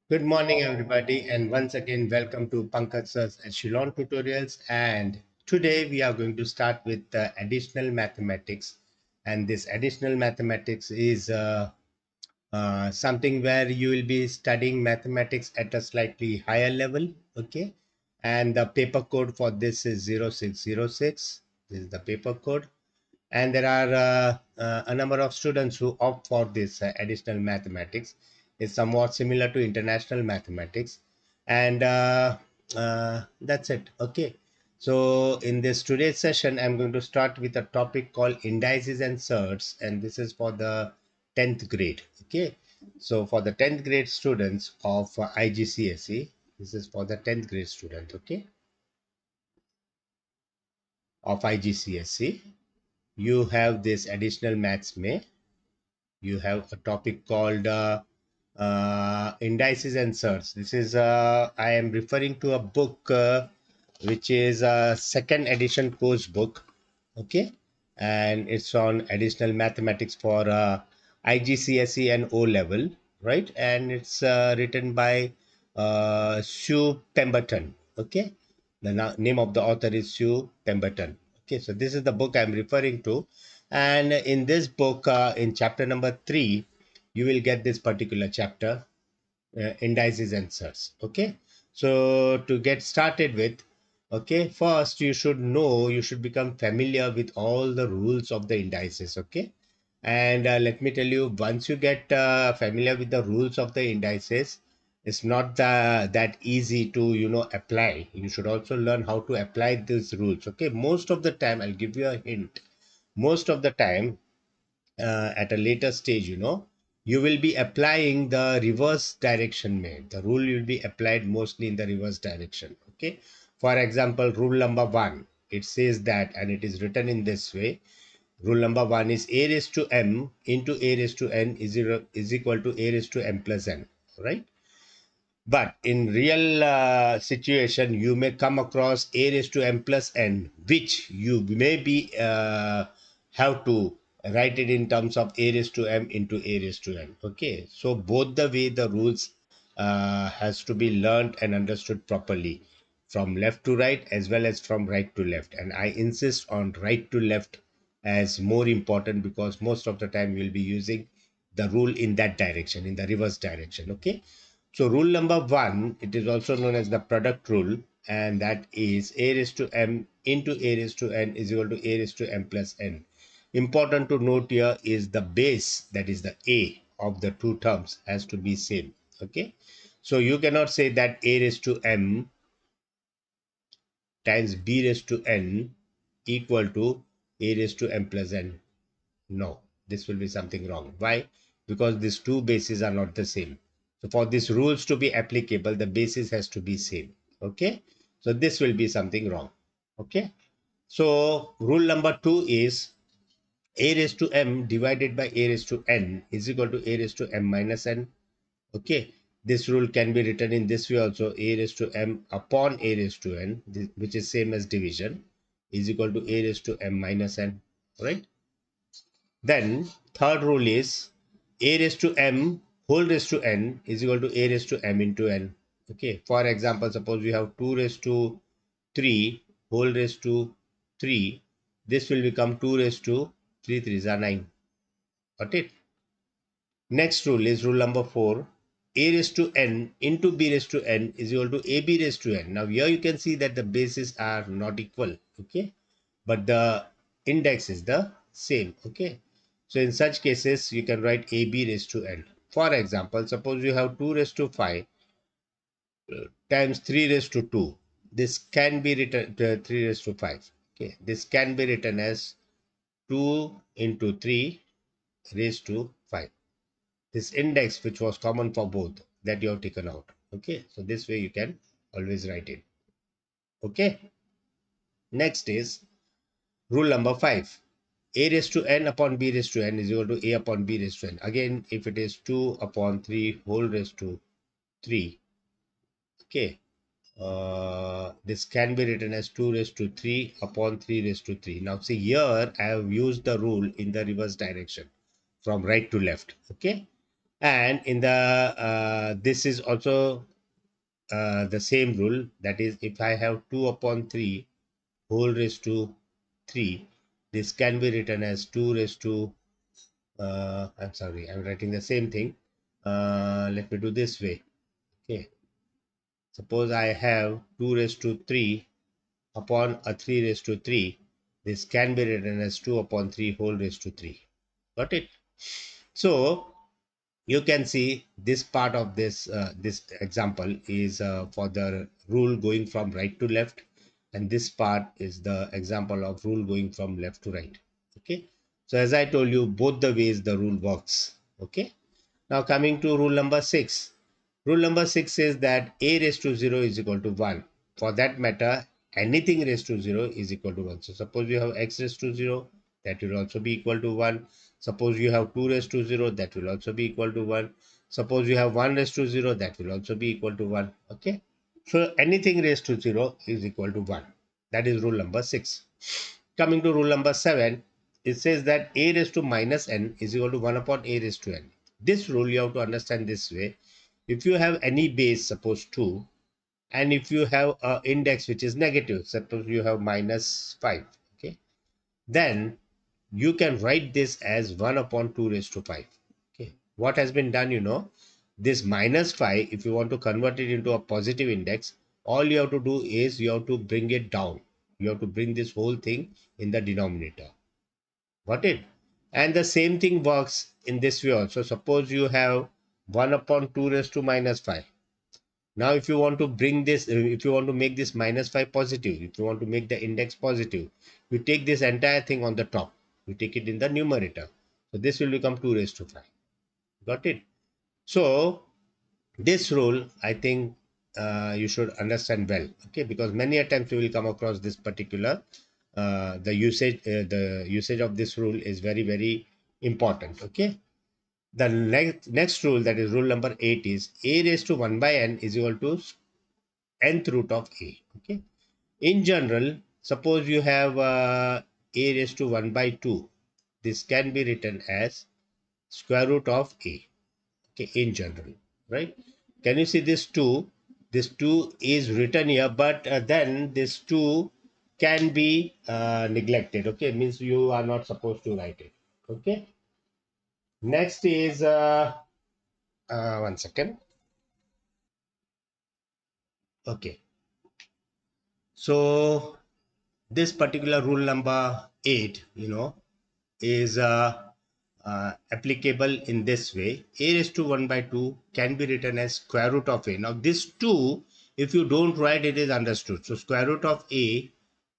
Good morning, everybody, and once again, welcome to Pankaj Sir's Echelon Tutorials. And today we are going to start with additional mathematics. And this additional mathematics is something where you will be studying mathematics at a slightly higher level. Okay. And the paper code for this is 0606. This is the paper code. And there are a number of students who opt for this additional mathematics. It's somewhat similar to international mathematics, and that's it. Okay, so in this today's session I'm going to start with a topic called indices and surds, and this is for the 10th grade. Okay, so for the 10th grade students of IGCSE, this is for the 10th grade student. Okay, of IGCSE, you have this additional maths may. You have a topic called indices and surds. This is I am referring to a book which is a second edition course book. Okay, and it's on additional mathematics for IGCSE and O level, right? And it's written by Suo Pemberton. Okay, the name of the author is Suo Pemberton. Okay, so this is the book I'm referring to, and in this book, in chapter number 3, you will get this particular chapter, indices and surds. Okay, so to get started with, okay, first you should become familiar with all the rules of the indices. Okay, and let me tell you, once you get familiar with the rules of the indices, it's not that easy to apply. You should also learn how to apply these rules. Okay, most of the time, I'll give you a hint. Most of the time, at a later stage, you will be applying the reverse direction made. The rule will be applied mostly in the reverse direction. Okay, for example, rule number 1, it says that, and it is written in this way. Rule number 1 is a raised to m into a raised to n is equal to a raised to m plus n, right? But in real situation, you may come across a raised to m plus n, which you may be have to write it in terms of a raised to m into a raised to n. Okay, so both the way the rules has to be learned and understood properly, from left to right as well as from right to left. And I insist on right to left as more important, because most of the time you'll be using the rule in that direction, in the reverse direction. Okay, so rule number 1, it is also known as the product rule, and that is a raised to m into a raised to n is equal to a raised to m plus n. Important to note here is the base, that is the a of the two terms, has to be same. Okay, so you cannot say that a raised to m times b raised to n equal to a raised to m plus n. No, this will be something wrong. Why? Because these two bases are not the same. So for these rules to be applicable, the basis has to be same. Okay, so this will be something wrong. Okay, so rule number 2 is a raised to m divided by a raised to n is equal to a raised to m minus n. Okay, this rule can be written in this way also: a raised to m upon a raised to n, which is same as division, is equal to a raised to m minus n, right? Then third rule is a raised to m whole raised to n is equal to a raised to m into n. Okay, for example, suppose we have 2 raised to 3 whole raised to 3. This will become 2 raised to 3 3s are 9. Got it? Next rule is rule number 4. A raised to n into b raised to n is equal to ab raised to n. Now here you can see that the bases are not equal. Okay, but the index is the same. Okay, so in such cases you can write ab raised to n. For example, suppose you have 2 raised to 5 times 3 raised to 2. This can be written 3 raised to 5. Okay, this can be written as 2 into 3 raised to 5. This index, which was common for both, that you have taken out. Okay, so this way you can always write it. Okay, next is rule number 5. A raised to n upon b raised to n is equal to a upon b raised to n. Again, if it is 2 upon 3 whole raised to 3, okay, this can be written as 2 raised to 3 upon 3 raised to 3. Now see, here I have used the rule in the reverse direction, from right to left. Okay, And in the this is also the same rule, that is, if I have 2 upon 3 whole raised to 3, this can be written as 2 raised to I'm sorry, I'm writing the same thing. Let me do this way. Okay, suppose I have 2 raised to 3 upon a 3 raised to 3. This can be written as 2 upon 3 whole raised to 3. Got it? So you can see this part of this example is for the rule going from right to left, and this part is the example of rule going from left to right. Okay, so as I told you, both the ways the rule works. Okay, now coming to rule number 6. Rule number 6 says that a raised to 0 is equal to 1. For that matter, anything raised to 0 is equal to 1. So suppose you have x raised to 0, that will also be equal to 1. Suppose you have 2 raised to 0, that will also be equal to 1. Suppose you have 1 raised to 0, that will also be equal to 1. Okay. So anything raised to 0 is equal to 1. That is rule number 6. Coming to rule number 7, it says that a raised to minus n is equal to 1 upon a raised to n. This rule you have to understand this way. If you have any base, suppose 2, and if you have an index which is negative, suppose you have minus 5, okay, then you can write this as 1 upon 2 raised to 5. Okay, what has been done, this minus 5, if you want to convert it into a positive index, all you have to do is you have to bring it down. You have to bring this whole thing in the denominator. Got it? And the same thing works in this way also. Suppose you have 1 upon 2 raised to minus 5. Now, if you want to bring this, if you want to make this minus 5 positive, if you want to make the index positive, you take this entire thing on the top. You take it in the numerator. So this will become 2 raised to 5. Got it? So this rule, I think you should understand well. Okay, because many a times you will come across this particular the usage of this rule is very, very important. Okay, the next rule, that is rule number 8, is a raised to 1 by n is equal to nth root of a. Okay, in general, suppose you have a raised to 1 by 2, this can be written as square root of a. Okay, in general, right? Can you see this 2? This 2 is written here, but then this 2 can be neglected. Okay, means you are not supposed to write it. Okay, next is one second. Okay, so this particular rule number 8, is applicable in this way. A raised to 1 by 2 can be written as square root of a. Now this 2, if you don't write, it is understood. So square root of a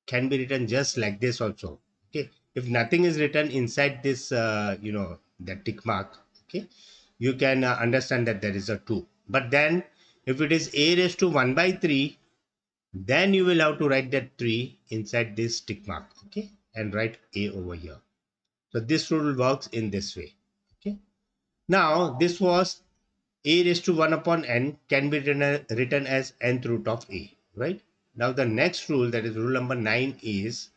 can be written just like this also. Okay, if nothing is written inside this the tick mark, okay, you can understand that there is a 2. But then if it is a raised to 1 by 3, then you will have to write that 3 inside this tick mark. Okay, and write a over here. So this rule works in this way. Okay. Now this was a raised to 1 upon n can be written as nth root of a. Right. Now the next rule, that is rule number 9, is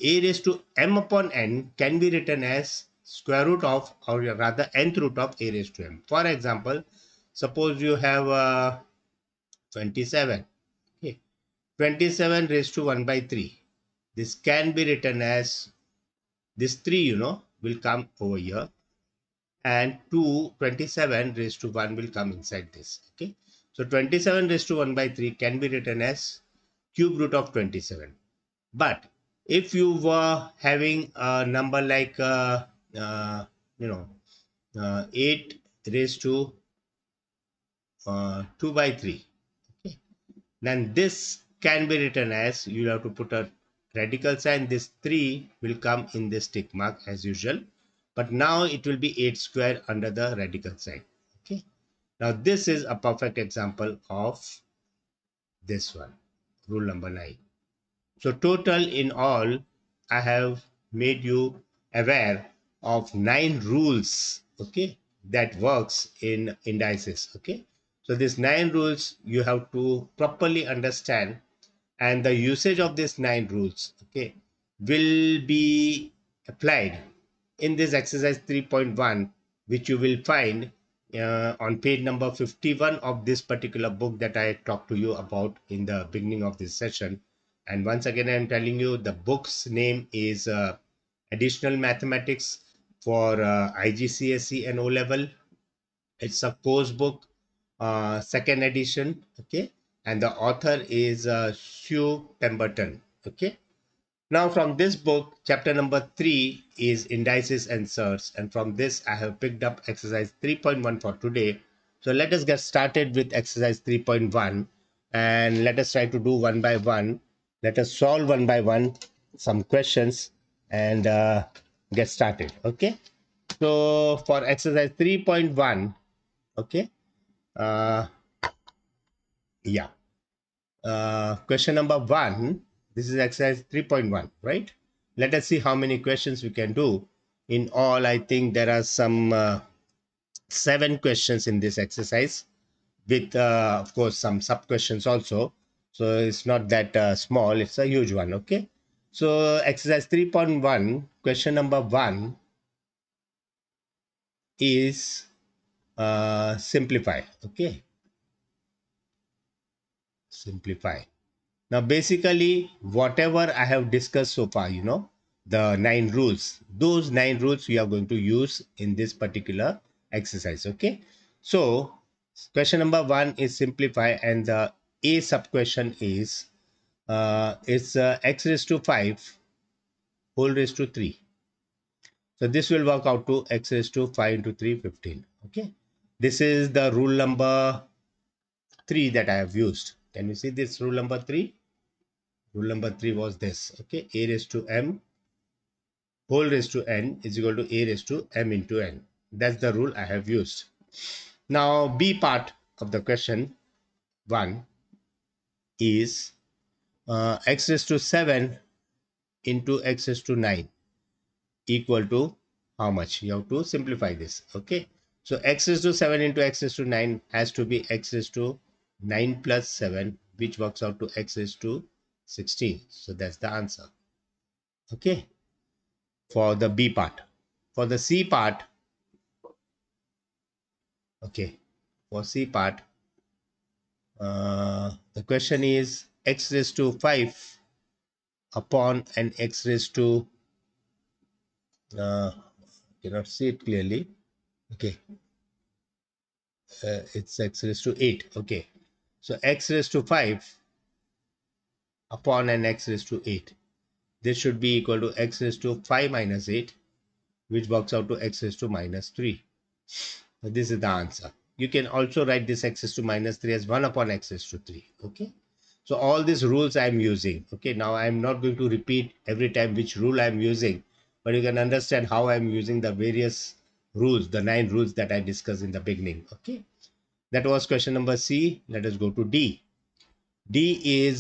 a raised to m upon n can be written as square root of, or rather nth root of a raised to m. For example, suppose you have 27. Okay. 27 raised to 1 by 3. This can be written as this 3, will come over here, and 27 raised to 1 will come inside this. Okay, so 27 raised to 1 by 3 can be written as cube root of 27. But if you were having a number like uh, you know 8 raised to 2 by 3, okay, then this can be written as, you have to put a radical sign. This 3 will come in this tick mark as usual, but now it will be 8 square under the radical sign. Okay, now this is a perfect example of this one, rule number 9. So total in all, I have made you aware of 9 rules, okay, that works in indices. Okay, so these 9 rules you have to properly understand, and the usage of these 9 rules, okay, will be applied in this exercise 3.1, which you will find on page number 51 of this particular book that I talked to you about in the beginning of this session. And once again, I'm telling you the book's name is Additional Mathematics for IGCSE and O level. It's a course book, second edition. Okay. And the author is Suo Pemberton. Okay. Now, from this book, chapter number 3 is Indices and surds. And from this, I have picked up exercise 3.1 for today. So, let us get started with exercise 3.1 and let us try to do one by one. Let us solve one by one some questions and get started. Okay. So, for exercise 3.1, okay. Uh, yeah. Question number 1. This is exercise 3.1, right? Let us see how many questions we can do. In all, I think there are some 7 questions in this exercise with, of course, some sub questions also. So it's not that small, it's a huge one, okay? So exercise 3.1, question number 1 is simplify, okay? Simplify. Now, basically, whatever I have discussed so far, the 9 rules, those 9 rules we are going to use in this particular exercise. Okay. So, question number 1 is simplify, and the A sub question is it's x raised to 5 whole raised to 3. So, this will work out to x raised to 5 into 3, 15. Okay. This is the rule number 3 that I have used. Can you see this rule number 3? Rule number 3 was this, okay, a raised to m whole raised to n is equal to a raised to m into n. That's the rule I have used. Now, B part of the question 1 is x raised to 7 into x raised to 9 equal to how much? You have to simplify this, okay. So, x raised to 7 into x raised to 9 has to be x raised to 9 plus 7, which works out to x raised to 16. So, that's the answer, okay, for the B part. For the C part, okay, for C part, the question is x raised to 5 upon an x raised to, cannot see it clearly, okay, it's x raised to 8, okay. So x raised to 5 upon an x raised to 8. This should be equal to x raised to 5 minus 8, which works out to x raised to minus 3. So this is the answer. You can also write this x raised to minus 3 as 1 upon x raised to 3. Okay. So all these rules I am using. Okay. Now I am not going to repeat every time which rule I am using, but you can understand how I am using the various rules, the 9 rules that I discussed in the beginning. Okay. That was question number C. Let us go to D. D is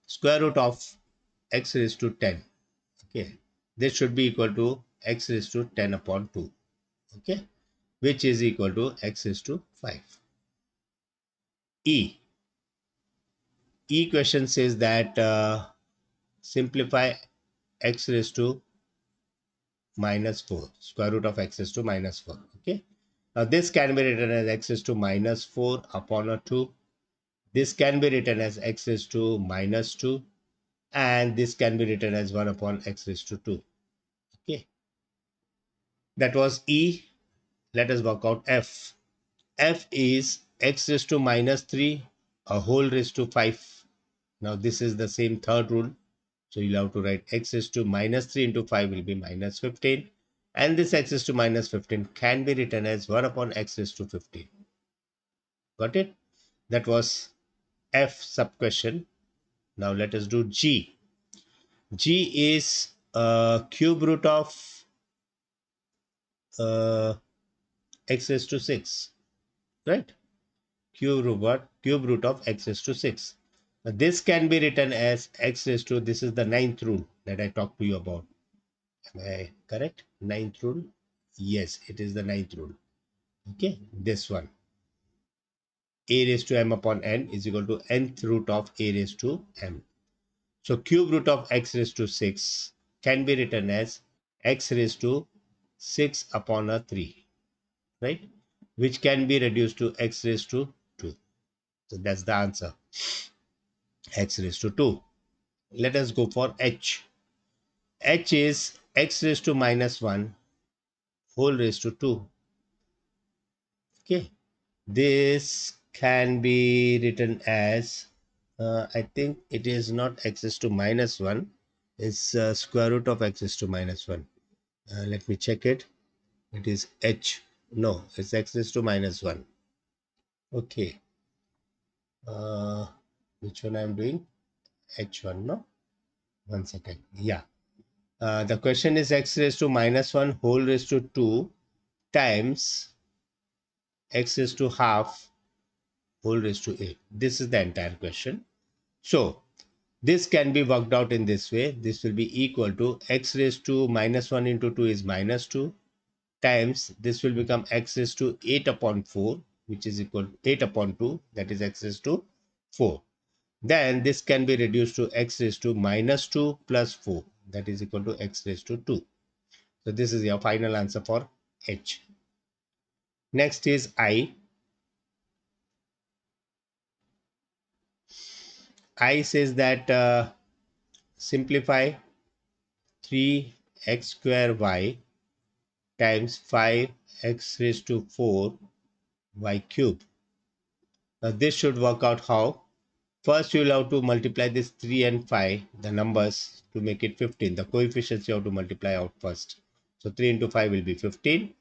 square root of x raised to 10. Okay. This should be equal to x raised to 10 upon 2. Okay, which is equal to x raised to 5. E. E question says that simplify x raised to minus 4, square root of x raised to minus 4. Okay. Now this can be written as x raised to minus 4 upon a 2. This can be written as x raised to minus 2. And this can be written as 1 upon x raised to 2. Okay. That was E. Let us work out F. F is x raised to minus 3 a whole raised to 5. Now this is the same third rule. So you'll have to write x raised to minus 3 into 5 will be minus 15. And this x raised to minus 15 can be written as 1 upon x raised to 15. Got it? That was F sub question. Now let us do G. G is cube root of uh, x raised to 6. Right? Cube root of x raised to 6. Now this can be written as x raised to, this is the ninth rule that I talked to you about. Am I correct? Ninth rule? Yes, it is the ninth rule. Okay, this one. A raised to m upon n is equal to nth root of a raised to m. So cube root of x raised to 6 can be written as x raised to 6 upon a 3. right? Which can be reduced to x raised to 2. So that's the answer, x raised to 2. Let us go for h. H is x raised to minus 1 whole raised to 2. Okay. This can be written as, I think it is not x raised to minus 1. It's square root of x raised to minus 1. Let me check it. It is h. No, it's x raised to minus 1. Okay. Uh, which one I'm doing? H1, no? 1 second. Yeah. The question is x raised to minus 1 whole raised to 2 times x raised to half whole raised to 8. This is the entire question. So, this can be worked out in this way. This will be equal to x raised to minus 1 into 2 is minus 2 times this will become x raised to 8 upon 4, which is equal to 8 upon 2, that is x raised to 4. Then this can be reduced to x raised to minus 2 plus 4, that is equal to x raised to 2. So this is your final answer for H. Next is I. I says that simplify 3x square y times 5x raised to 4 y cube. Now this should work out how? First, you will have to multiply this 3 and 5, the numbers, to make it 15. The coefficients you have to multiply out first. So 3 into 5 will be 15.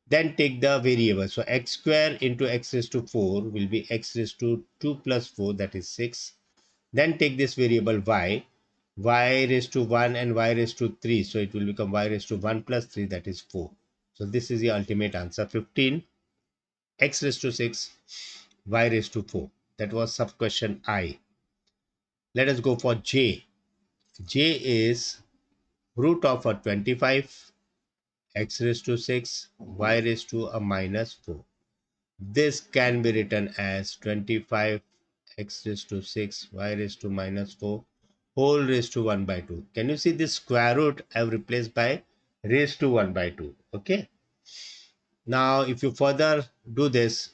Then take the variable. So x square into x raised to 4 will be x raised to 2 plus 4, that is 6. Then take this variable y raised to 1 and y raised to 3. So it will become y raised to 1 plus 3, that is 4. So this is the ultimate answer, 15, x raised to 6, y raised to 4. That was sub question I. Let us go for J. J is root of a 25, x raised to 6, y raised to a minus 4. This can be written as 25 x raised to 6 y raised to minus 4 whole raised to 1 by 2. Can you see this square root I have replaced by raised to 1 by 2? Okay. Now if you further do this,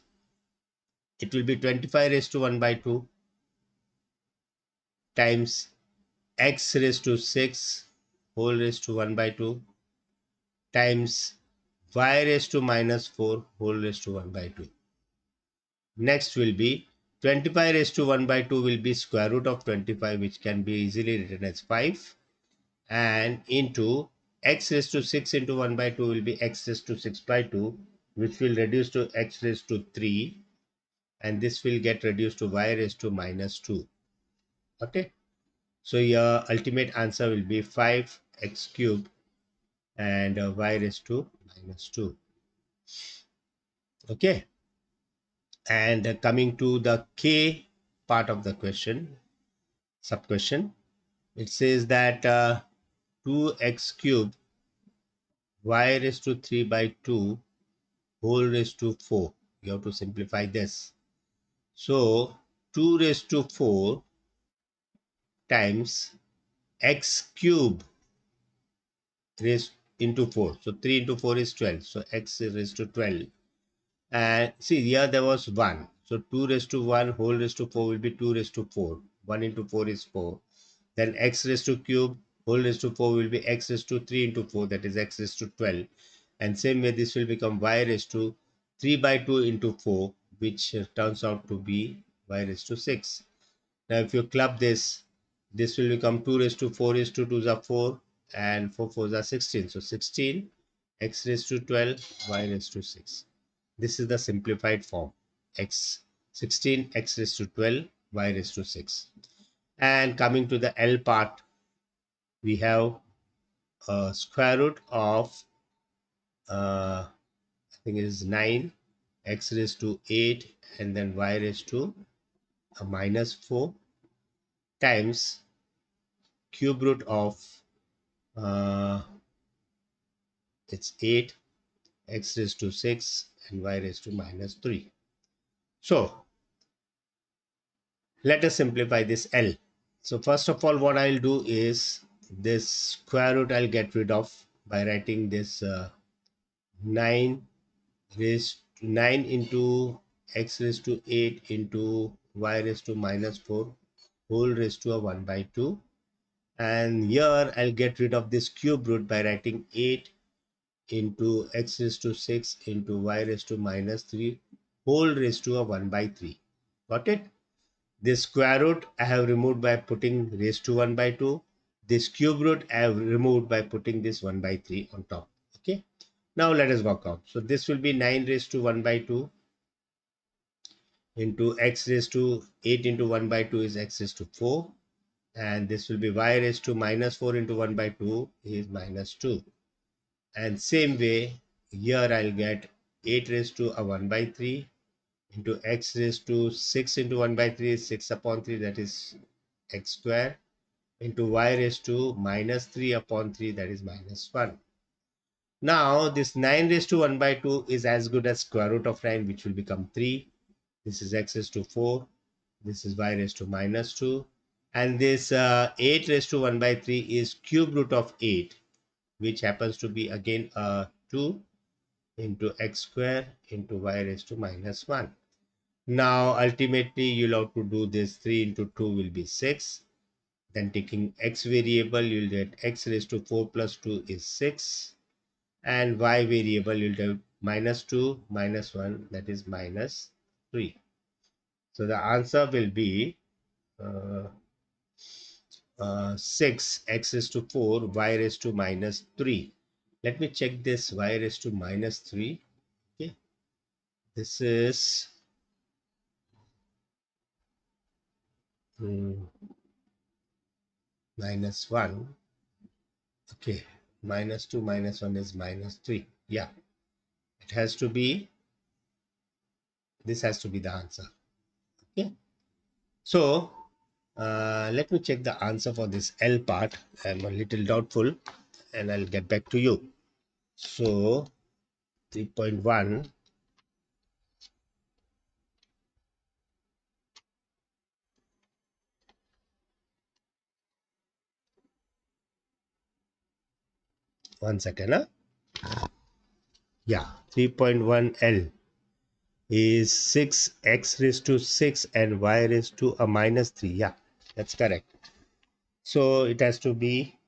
it will be 25 raised to 1 by 2 times x raised to 6 whole raised to 1 by 2 times y raised to minus 4 whole raised to 1 by 2. Next will be 25 raised to 1 by 2 will be square root of 25, which can be easily written as 5, and into x raised to 6 into 1 by 2 will be x raised to 6 by 2, which will reduce to x raised to 3, and this will get reduced to y raised to minus 2. Okay, so your ultimate answer will be 5x cube and y raised to minus 2. Okay, and coming to the k part of the question, sub question, it says that 2x cube y raised to 3 by 2 whole raised to 4. You have to simplify this. So 2 raised to 4 times x cube raised into 4. So 3 into 4 is 12. So x is raised to 12. And see, here there was 1. So 2 raised to 1 whole raised to 4 will be 2 raised to 4. 1 into 4 is 4. Then x raised to cube whole raised to 4 will be x raised to 3 into 4, that is x raised to 12. And same way this will become y raised to 3 by 2 into 4, which turns out to be y raised to 6. Now if you club this, this will become 2 raised to 4 raised to 2 is 4 and 4 4s are 16. So 16 x raised to 12 y raised to 6. This is the simplified form, x 16 x raised to 12 y raised to 6. And coming to the L part, we have a square root of I think it is 9 x raised to 8 and then y raised to a minus 4 times cube root of uh, it's 8 x raised to 6 and y raised to minus 3. So let us simplify this L. So first of all, what I'll do is this square root I'll get rid of by writing this 9 raised to 9 into x raised to 8 into y raised to minus 4 whole raised to a 1 by 2. And here I'll get rid of this cube root by writing 8 into x raised to 6 into y raised to minus 3 whole raised to a 1 by 3. Got it? This square root I have removed by putting raised to 1 by 2. This cube root I have removed by putting this 1 by 3 on top. Okay. Now let us work out. So this will be 9 raised to 1 by 2 into x raised to 8 into 1 by 2 is x raised to 4. And this will be y raised to minus 4 into 1 by 2 is minus 2. And same way, here I'll get 8 raised to a 1 by 3 into x raised to 6 into 1 by 3 is 6 upon 3, that is x square, into y raised to minus 3 upon 3, that is minus 1. Now this 9 raised to 1 by 2 is as good as square root of 9, which will become 3. This is x raised to 4. This is y raised to minus 2. And this 8 raised to 1 by 3 is cube root of 8, which happens to be again 2 into x square into y raised to minus 1. Now ultimately you'll have to do this. 3 into 2 will be 6. Then taking x variable, you'll get x raised to 4 plus 2 is 6. And y variable, you'll get minus 2 minus 1, that is minus 3. So the answer will be uh, 6 x raised to 4 y raised to minus 3. Let me check this y raised to minus 3. Okay, this is minus 1. Okay, minus 2 minus 1 is minus 3. Yeah, it has to be, this has to be the answer. Okay, so let me check the answer for this L part. I'm a little doubtful and I'll get back to you. So 3.1, one second. Yeah, 3.1 L is 6x raised to 6 and y raised to a minus 3. Yeah, that's correct. So it has to be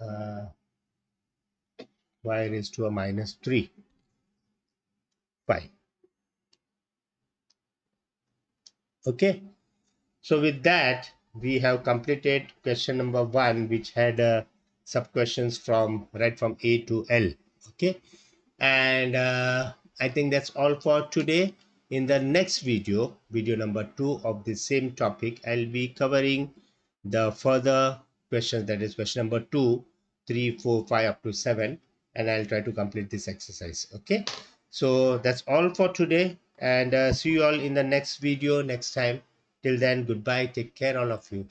uh, y raised to a minus 3. Fine. Okay. So with that, we have completed question number 1, which had sub questions from right from A to L. Okay. And I think that's all for today. In the next video, video number 2 of the same topic, I'll be covering the further questions, that is question number 2, 3, 4, 5 up to 7, and I'll try to complete this exercise. Okay, so that's all for today, and see you all in the next video next time. Till then, goodbye, take care all of you.